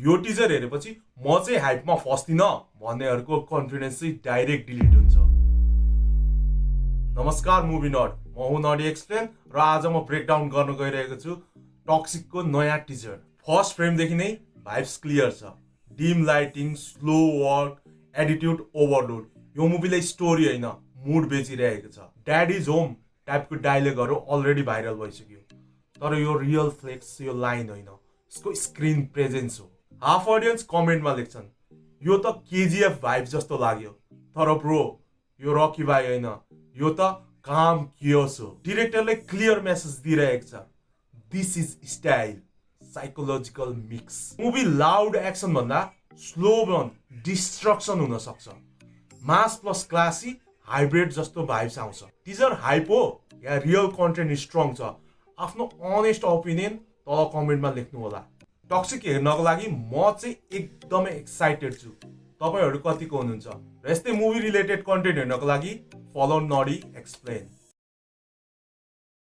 यो टिजर हेरेपछि म चाहिँ हाइपमा फस्दिन भन्नेहरूको कन्फिडेन्स चाहिँ डाइरेक्ट डिलिट हुन्छ। नमस्कार मुभी नट, म हुँ नडी एक्सप्लेन र आज म ब्रेकडाउन गर्न गइरहेको छु टक्सिकको नयाँ टिजर। फर्स्ट फ्रेमदेखि नै भाइब्स क्लियर छ। Dim lighting, slow work, attitude overload. यो मुभीले स्टोरी होइन मुड बेचिरहेको छ। ड्याड इज होम टाइपको डायलगहरू अलरेडी भाइरल भइसक्यो, तर यो रियल फ्लेक्स यो लाइन होइन, यसको स्क्रिन प्रेजेन्स हो। हाफ अडियन्स कमेन्टमा लेख्छन् यो त केजिएफ भाइब जस्तो लाग्यो, तर ब्रो यो रकी भाइ होइन, यो त काम कियोस हो। डिरेक्टरले क्लियर मेसेज दिइरहेको छ, this is style, psychological mix. Movie loud action भन्दा स्लो बर्न डिस्ट्रक्सन हुन सक्छ। मास प्लस क्लासी हाइब्रिड जस्तो भाइब्स आउँछ। टिजर हाइप हो या रियल कन्टेन्ट स्ट्रङ छ, आफ्नो अनेस्ट ओपिनियन तल कमेन्टमा लेख्नु होला। टक्सिक हेर्नको लागि म चाहिँ एकदमै एक्साइटेड छु। तपाईहरु कतिको हुनुहुन्छ? र यस्तै मुभी रिलेटेड कन्टेन्ट हेर्नको लागि फलो नडी एक्सप्लेन।